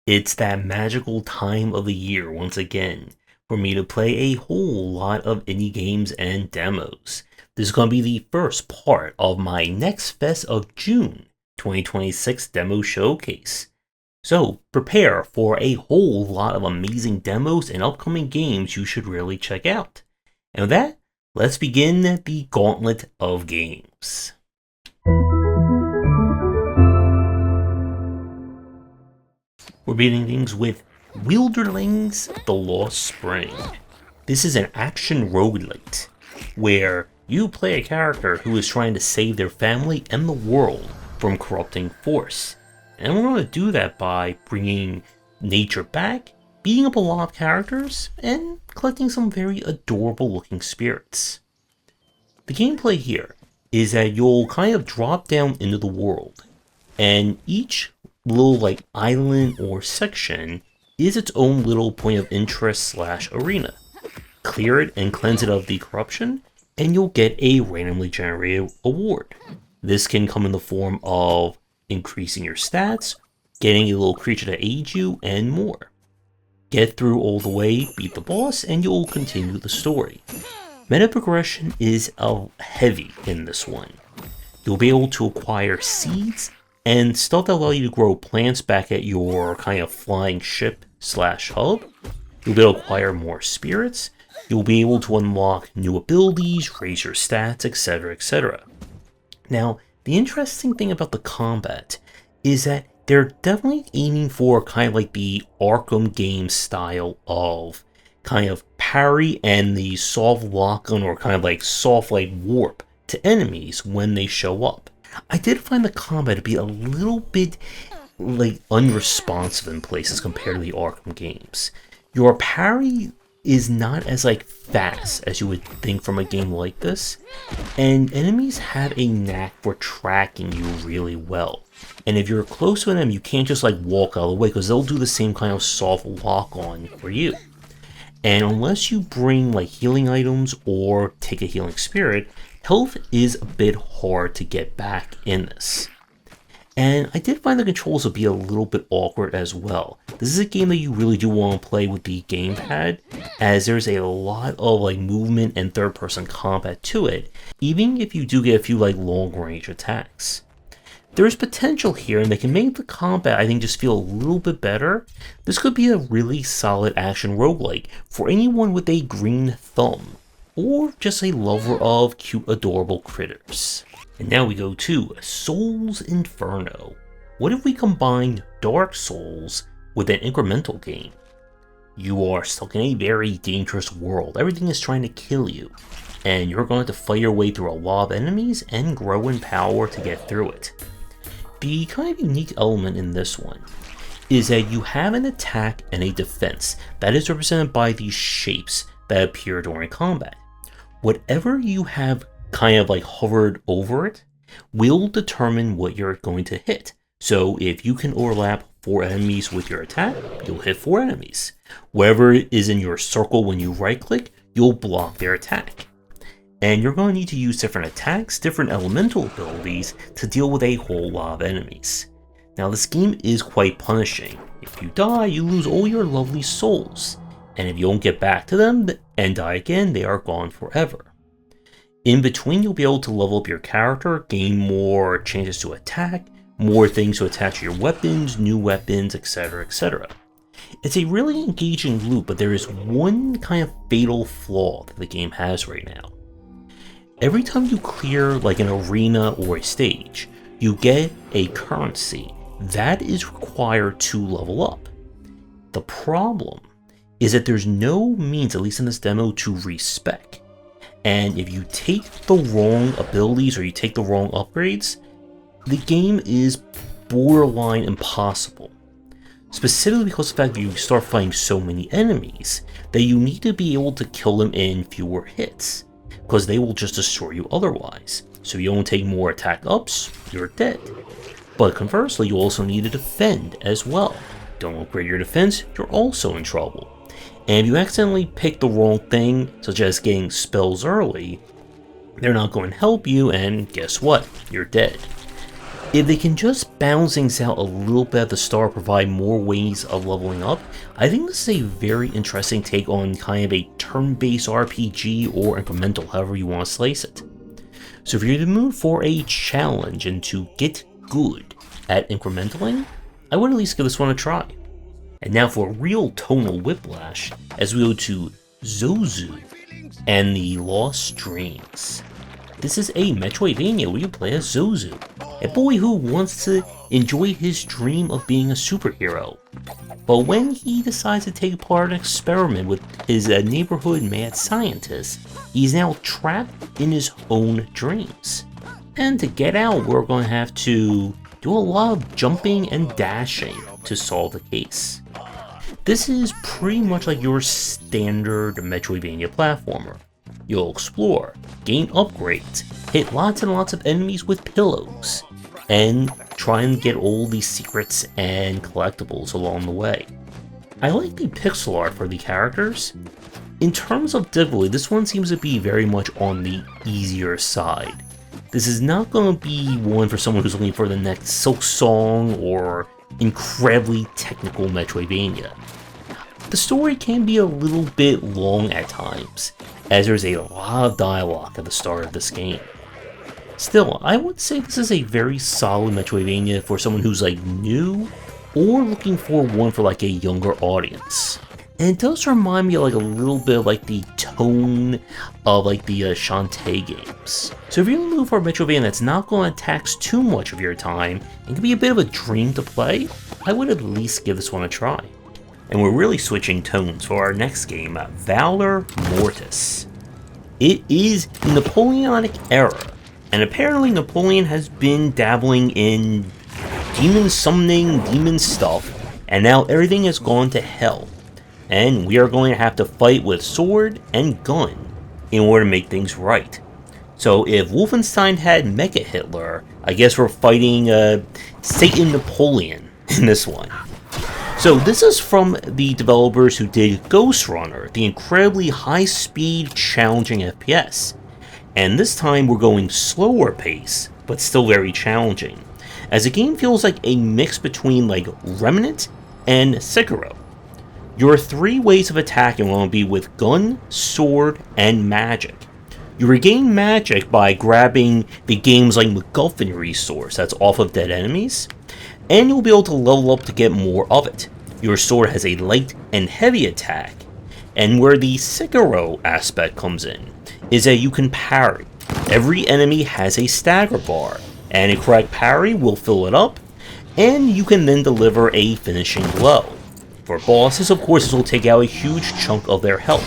It's that magical time of the year once again for me to play a whole lot of indie games and demos. This is going to be the first part of my Next Fest of June 2026 demo showcase. So prepare for a whole lot of amazing demos and upcoming games you should really check out. And with that, let's begin the gauntlet of games. We're beginning things with Wilderlings: The Lost Spring. This is an action roguelite where you play a character who is trying to save their family and the world from corrupting force. And we're going to do that by bringing nature back, beating up a lot of characters, and collecting some very adorable looking spirits. The gameplay here is that you'll kind of drop down into the world, and each little island or section is its own little point of interest / arena. Clear it and cleanse it of the corruption, and you'll get a randomly generated award. This can come in the form of increasing your stats, getting a little creature to aid you, and more. Get through all the way, beat the boss, and you'll continue the story. Meta progression is heavy in this one. You'll be able to acquire seeds and stuff that allow you to grow plants back at your kind of flying ship / hub. You'll be able to acquire more spirits. You'll be able to unlock new abilities, raise your stats, etc, etc. Now, the interesting thing about the combat is that they're definitely aiming for kind of like the Arkham game style of kind of parry and the soft lock-on or kind of like soft warp to enemies when they show up. I did find the combat to be a little bit unresponsive in places compared to the Arkham games. Your parry is not as fast as you would think from a game like this, and enemies have a knack for tracking you really well. And if you're close to them, you can't just walk out of the way because they'll do the same kind of soft lock on for you. And unless you bring healing items or take a healing spirit, health is a bit hard to get back in this. And I did find the controls to be a little bit awkward as well. This is a game that you really do want to play with the gamepad, as there's a lot of movement and third-person combat to it, even if you do get a few long-range attacks. There's potential here, and they can make the combat, I think, just feel a little bit better. This could be a really solid action roguelike for anyone with a green thumb, or just a lover of cute, adorable critters. And now we go to Souls Inferno. What if we combine Dark Souls with an incremental game? You are stuck in a very dangerous world. Everything is trying to kill you, and you're going to fight your way through a lot of enemies and grow in power to get through it. The kind of unique element in this one is that you have an attack and a defense that is represented by these shapes that appear during combat. Whatever you have kind of hovered over it will determine what you're going to hit. So if you can overlap 4 enemies with your attack, you'll hit 4 enemies. Wherever is in your circle when you right click, you'll block their attack. And you're going to need to use different attacks, different elemental abilities to deal with a whole lot of enemies. Now this game is quite punishing. If you die, you lose all your lovely souls. And if you don't get back to them and die again, they are gone forever. In between, you'll be able to level up your character, gain more chances to attack, more things to attach to your weapons, new weapons, etc, etc. It's a really engaging loop, but there is one kind of fatal flaw that the game has right now. Every time you clear an arena or a stage, you get a currency that is required to level up. The problem is that there's no means, at least in this demo, to respec. And if you take the wrong abilities or you take the wrong upgrades, the game is borderline impossible. Specifically because of the fact that you start fighting so many enemies that you need to be able to kill them in fewer hits, because they will just destroy you otherwise. So you don't take more attack ups, you're dead. But conversely, you also need to defend as well. Don't upgrade your defense, you're also in trouble. And if you accidentally pick the wrong thing, such as getting spells early, they're not going to help you, and guess what? You're dead. If they can just balance things out a little bit at the start, provide more ways of leveling up, I think this is a very interesting take on kind of a turn-based RPG or incremental, however you want to slice it. So if you're in the mood for a challenge and to get good at incrementaling, I would at least give this one a try. And now for a real tonal whiplash, as we go to Zozo and the Lost Dreams. This is a Metroidvania where you play as Zozo, a boy who wants to enjoy his dream of being a superhero. But when he decides to take part in an experiment with his neighborhood mad scientist, he's now trapped in his own dreams. And to get out, we're going to have to do a lot of jumping and dashing to solve the case. This is pretty much like your standard Metroidvania platformer. You'll explore, gain upgrades, hit lots and lots of enemies with pillows, and try and get all these secrets and collectibles along the way. I like the pixel art for the characters. In terms of difficulty, this one seems to be very much on the easier side. This is not going to be one for someone who's looking for the next Silk Song or incredibly technical Metroidvania. The story can be a little bit long at times, as there's a lot of dialogue at the start of this game. Still, I would say this is a very solid Metroidvania for someone who's like new, or looking for one for like a younger audience. And it does remind me of like a little bit of like the tone of like the Shantae games. So if you're in the mood for a Metroidvania that's not going to tax too much of your time, and can be a bit of a dream to play, I would at least give this one a try. And we're really switching tones for our next game, Valor Mortis. It is the Napoleonic era, and apparently Napoleon has been dabbling in demon summoning, demon stuff, and now everything has gone to hell. And we are going to have to fight with sword and gun in order to make things right. So if Wolfenstein had Mecha Hitler, I guess we're fighting Satan Napoleon in this one. So this is from the developers who did Ghost Runner, the incredibly high-speed, challenging FPS. And this time we're going slower pace, but still very challenging, as the game feels like a mix between like Remnant and Sekiro. Your three ways of attacking will be with gun, sword, and magic. You regain magic by grabbing the game's like MacGuffin resource that's off of dead enemies, and you'll be able to level up to get more of it. Your sword has a light and heavy attack, and where the Sekiro aspect comes in is that you can parry. Every enemy has a stagger bar, and a correct parry will fill it up, and you can then deliver a finishing blow. For bosses, of course, this will take out a huge chunk of their health.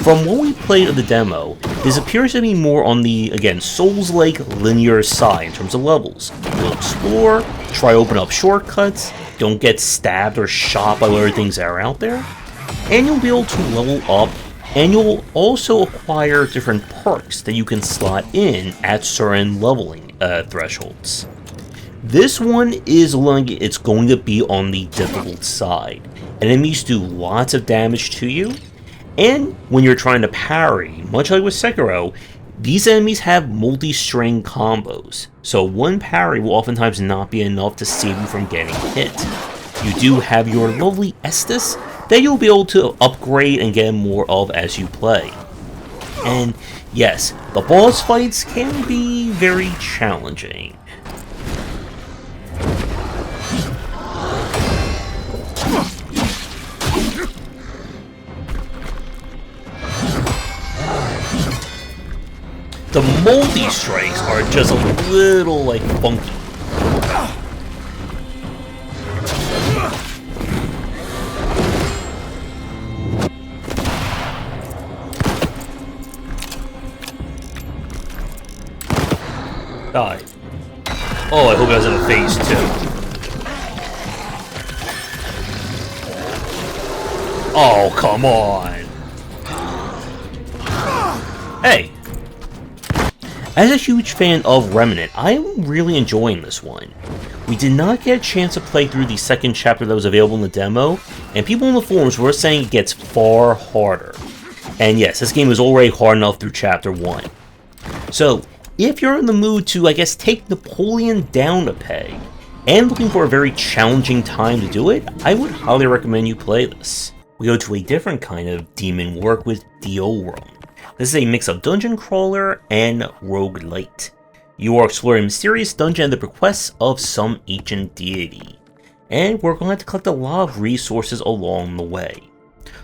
From what we played of the demo, this appears to be more on the, again, Souls-like linear side in terms of levels. You'll explore, try to open up shortcuts, don't get stabbed or shot by other things that are out there, and you'll be able to level up, and you'll also acquire different perks that you can slot in at certain leveling thresholds. This one is like it's going to be on the difficult side. Enemies do lots of damage to you, and when you're trying to parry, much like with Sekiro, these enemies have multi-string combos, so one parry will oftentimes not be enough to save you from getting hit. You do have your lovely Estus that you'll be able to upgrade and get more of as you play. And yes, the boss fights can be very challenging. The multi-strikes are just a little, like, funky. Die. Oh, I hope it hasn't a phase 2. Oh, come on. Hey. As a huge fan of Remnant, I am really enjoying this one. We did not get a chance to play through the second chapter that was available in the demo, and people in the forums were saying it gets far harder. And yes, this game is already hard enough through chapter 1. So, If you're in the mood to, I guess, take Napoleon down a peg, and looking for a very challenging time to do it, I would highly recommend you play this. We go to a different kind of demon work with Deorum. This is a mix of dungeon crawler and roguelite. You are exploring a mysterious dungeon at the request of some ancient deity, and we're going to have to collect a lot of resources along the way.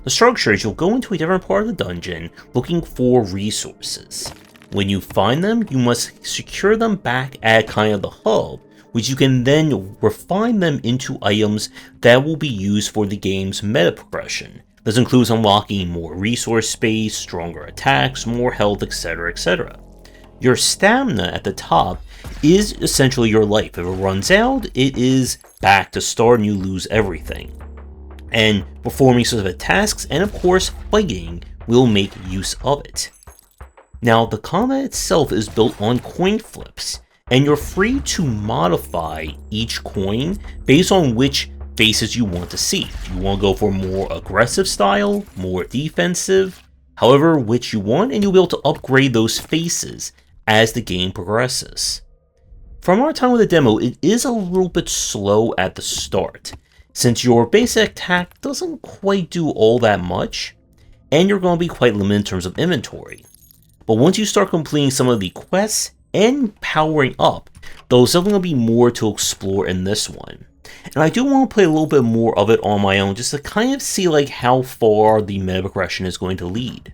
The structure is you'll go into a different part of the dungeon looking for resources. When you find them, you must secure them back at kind of the hub, which you can then refine them into items that will be used for the game's meta progression. This includes unlocking more resource space, stronger attacks, more health, etc, etc. Your stamina at the top is essentially your life. If it runs out, it is back to start and you lose everything. And performing specific tasks and of course fighting will make use of it. Now, the combat itself is built on coin flips, and you're free to modify each coin based on which faces you want to see. If you want to go for more aggressive style, more defensive, however which you want, and you'll be able to upgrade those faces as the game progresses. From our time with the demo, it is a little bit slow at the start, since your basic attack doesn't quite do all that much, and you're going to be quite limited in terms of inventory. But once you start completing some of the quests and powering up, there's definitely going to be more to explore in this one. And I do want to play a little bit more of it on my own, just to kind of see like how far the meta progression is going to lead.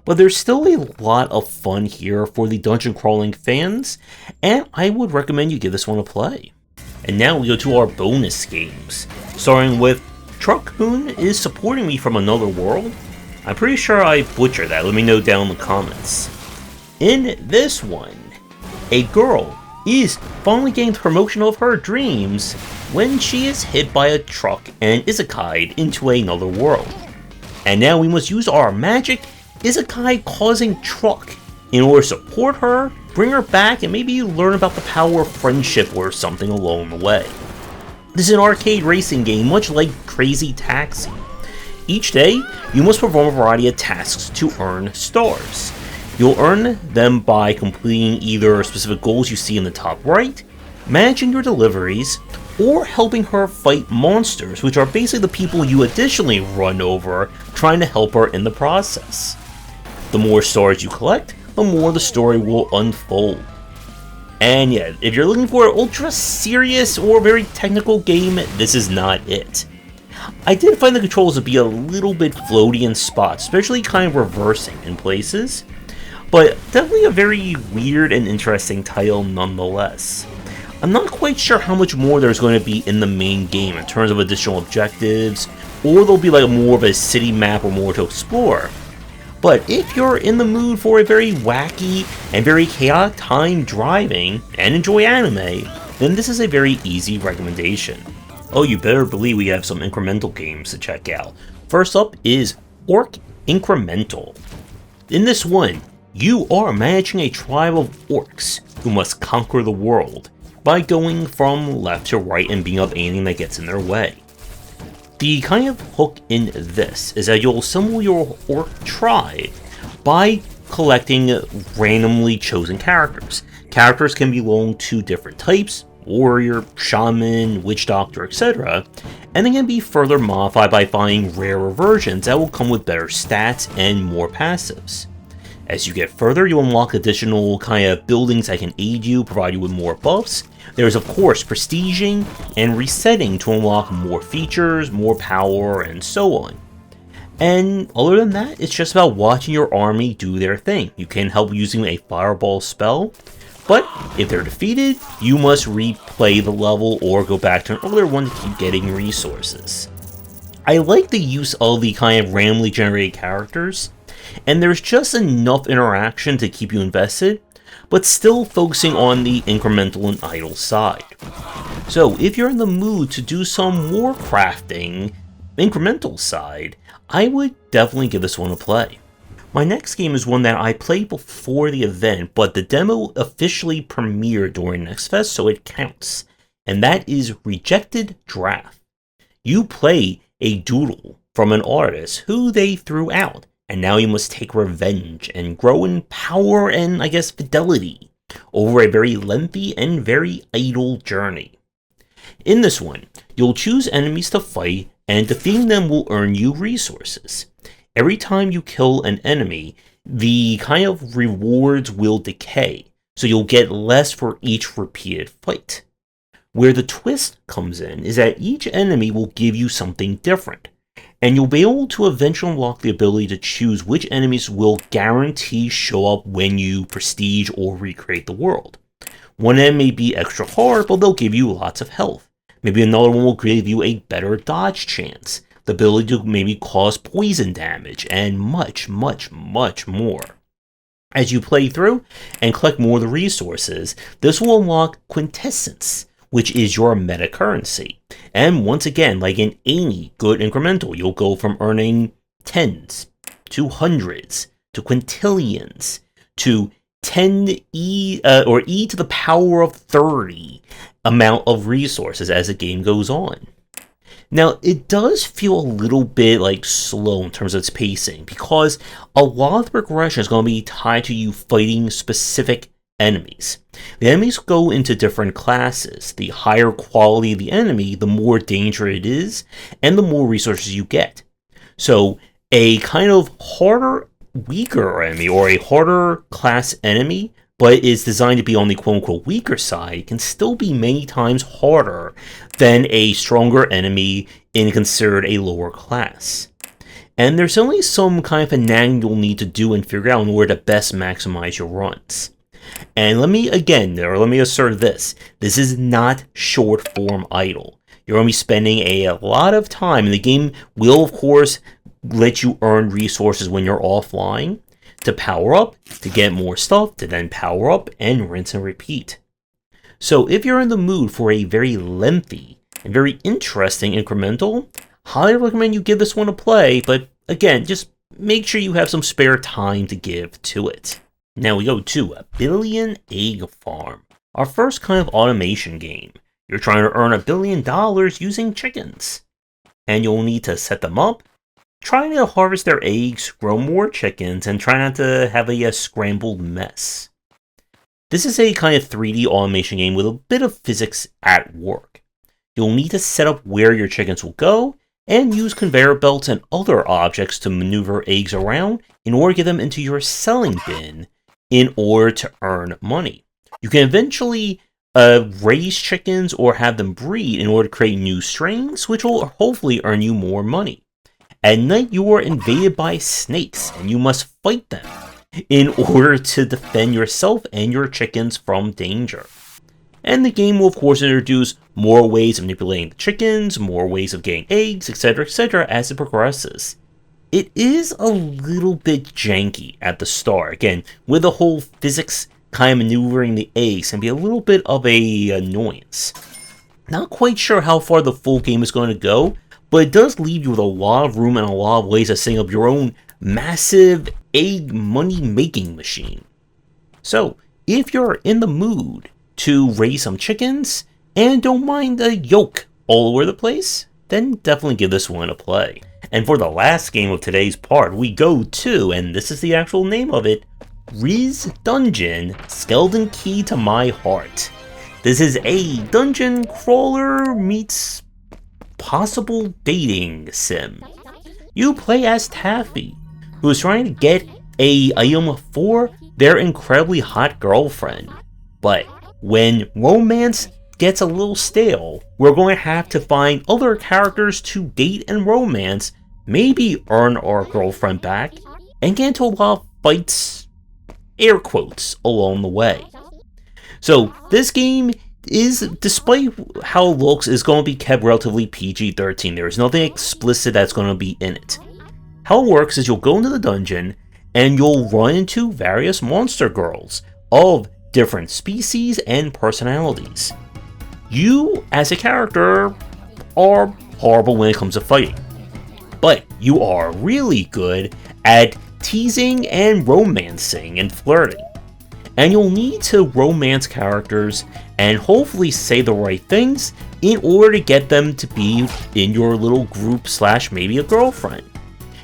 But there's still a lot of fun here for the dungeon crawling fans, and I would recommend you give this one a play. And now we go to our bonus games, starting with Truck-Kun is supporting me from another world. I'm pretty sure I butchered that, let me know down in the comments. In this one, a girl is finally getting the promotion of her dreams when she is hit by a truck and isekai'd into another world. And now we must use our magic isekai causing truck in order to support her, bring her back, and maybe learn about the power of friendship or something along the way. This is an arcade racing game much like Crazy Taxi. Each day, you must perform a variety of tasks to earn stars. You'll earn them by completing either specific goals you see in the top right, managing your deliveries, or helping her fight monsters, which are basically the people you additionally run over, trying to help her in the process. The more stars you collect, the more the story will unfold. And yeah, if you're looking for an ultra serious or very technical game, this is not it. I did find the controls to be a little bit floaty in spots, especially kind of reversing in places, but definitely a very weird and interesting title nonetheless. I'm not quite sure how much more there's going to be in the main game in terms of additional objectives, or there'll be like more of a city map or more to explore. But if you're in the mood for a very wacky and very chaotic time driving and enjoy anime, then this is a very easy recommendation. Oh, you better believe we have some incremental games to check out. First up is Orc Incremental. In this one, you are managing a tribe of orcs who must conquer the world by going from left to right and beating up anything that gets in their way. The kind of hook in this is that you'll assemble your orc tribe by collecting randomly chosen characters. Characters can belong to different types: warrior, shaman, witch doctor, etc. And they can be further modified by finding rarer versions that will come with better stats and more passives. As you get further, you'll unlock additional kind of buildings that can aid you, provide you with more buffs. There's of course prestiging and resetting to unlock more features, more power, and so on. And other than that, it's just about watching your army do their thing. You can help using a fireball spell, but if they're defeated, you must replay the level or go back to an earlier one to keep getting resources. I like the use of the kind of randomly generated characters, and there's just enough interaction to keep you invested, but still focusing on the incremental and idle side. So if you're in the mood to do some more crafting, incremental side, I would definitely give this one a play. My next game is one that I played before the event, but the demo officially premiered during NextFest, so it counts. And that is Rejected Draft. You play a doodle from an artist who they threw out, and now you must take revenge and grow in power and, I guess, fidelity. over a very lengthy and very idle journey. In this one, you'll choose enemies to fight, and defeating them will earn you resources. Every time you kill an enemy, the kind of rewards will decay, so you'll get less for each repeated fight. Where the twist comes in is that each enemy will give you something different, and you'll be able to eventually unlock the ability to choose which enemies will guarantee show up when you prestige or recreate the world. One enemy may be extra hard, but they'll give you lots of health. Maybe another one will give you a better dodge chance, the ability to maybe cause poison damage, and much, much, much more. As you play through and collect more of the resources, this will unlock Quintessence, which is your meta currency. And once again, like in any good incremental, you'll go from earning tens, to hundreds, to quintillions, to 10e or e to the power of 30 amount of resources as the game goes on. Now, it does feel a little bit like slow in terms of its pacing, because a lot of the progression is going to be tied to you fighting specific enemies. The enemies go into different classes. The higher quality the enemy, the more danger it is, and the more resources you get. So, a kind of harder, weaker enemy, or a harder class enemy, but is designed to be on the quote-unquote weaker side, can still be many times harder than a stronger enemy in considered a lower class. And there's only some kind of finagling you'll need to do and figure out in order to best maximize your runs. And let me assert this is not short-form idle. You're going to be spending a lot of time, and the game will, of course, let you earn resources when you're offline, to power up, to get more stuff, to then power up, and rinse and repeat. So if you're in the mood for a very lengthy and very interesting incremental, highly recommend you give this one a play, but again, just make sure you have some spare time to give to it. Now we go to A Billion Egg Farm, our first kind of automation game. You're trying to earn $1 billion using chickens, and you'll need to set them up, try to harvest their eggs, grow more chickens, and try not to have a scrambled mess. This is a kind of 3D automation game with a bit of physics at work. You'll need to set up where your chickens will go, and use conveyor belts and other objects to maneuver eggs around in order to get them into your selling bin in order to earn money. You can eventually raise chickens or have them breed in order to create new strains, which will hopefully earn you more money. At night, you are invaded by snakes, and you must fight them in order to defend yourself and your chickens from danger. And the game will, of course, introduce more ways of manipulating the chickens, more ways of getting eggs, etc., as it progresses. It is a little bit janky at the start. Again, with the whole physics kind of maneuvering the eggs can be a little bit of a annoyance. Not quite sure how far the full game is going to go, but it does leave you with a lot of room and a lot of ways of setting up your own massive egg money-making machine. So, if you're in the mood to raise some chickens, and don't mind the yolk all over the place, then definitely give this one a play. And for the last game of today's part, we go to, and this is the actual name of it, Rizz Dungeon, Skeleton Key to My Heart. This is a dungeon crawler meets possible dating sim. You play as Taffy, who is trying to get an item for their incredibly hot girlfriend. But when romance gets a little stale, we're going to have to find other characters to date and romance, maybe earn our girlfriend back, and get into a lot of fights, air quotes, along the way. So this game is, despite how it looks, is going to be kept relatively PG-13. There is nothing explicit that's going to be in it. How it works is you'll go into the dungeon, and you'll run into various monster girls of different species and personalities. You, as a character, are horrible when it comes to fighting, but you are really good at teasing and romancing and flirting. And you'll need to romance characters and hopefully say the right things in order to get them to be in your little group / maybe a girlfriend.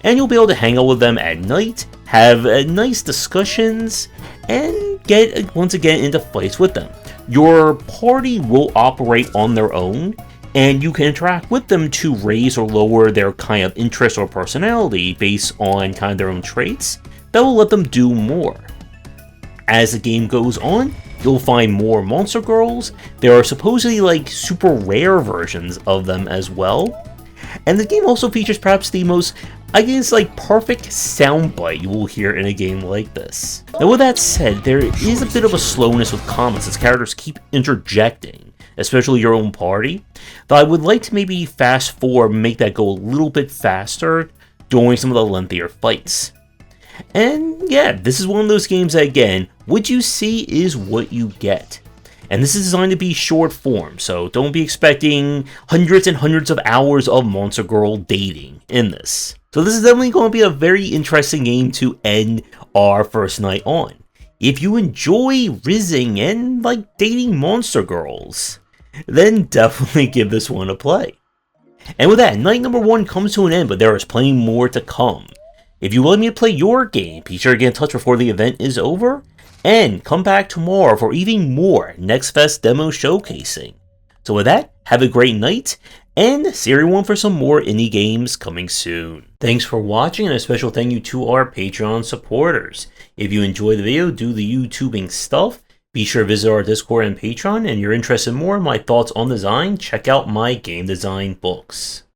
And you'll be able to hang out with them at night, have nice discussions, and get once again into fights with them. Your party will operate on their own, and you can interact with them to raise or lower their kind of interest or personality based on kind of their own traits that will let them do more. As the game goes on, you'll find more monster girls. There are supposedly like super rare versions of them as well. And the game also features perhaps the most, I guess, like perfect soundbite you will hear in a game like this. Now with that said, there is a bit of a slowness with comments as characters keep interjecting, especially your own party. But I would like to maybe fast forward and make that go a little bit faster during some of the lengthier fights. And yeah, this is one of those games that, again, what you see is what you get. And this is designed to be short form, so don't be expecting hundreds and hundreds of hours of monster girl dating in this. So this is definitely going to be a very interesting game to end our first night on. If you enjoy rizzing and like dating monster girls, then definitely give this one a play. And with that, night number 1 comes to an end, but there is plenty more to come. If you would like me to play your game, be sure to get in touch before the event is over, and come back tomorrow for even more NextFest demo showcasing. So with that, have a great night, and see everyone for some more indie games coming soon. Thanks for watching, and a special thank you to our Patreon supporters. If you enjoyed the video, do the YouTubing stuff, be sure to visit our Discord and Patreon, and if you're interested in more of my thoughts on design, check out my game design books.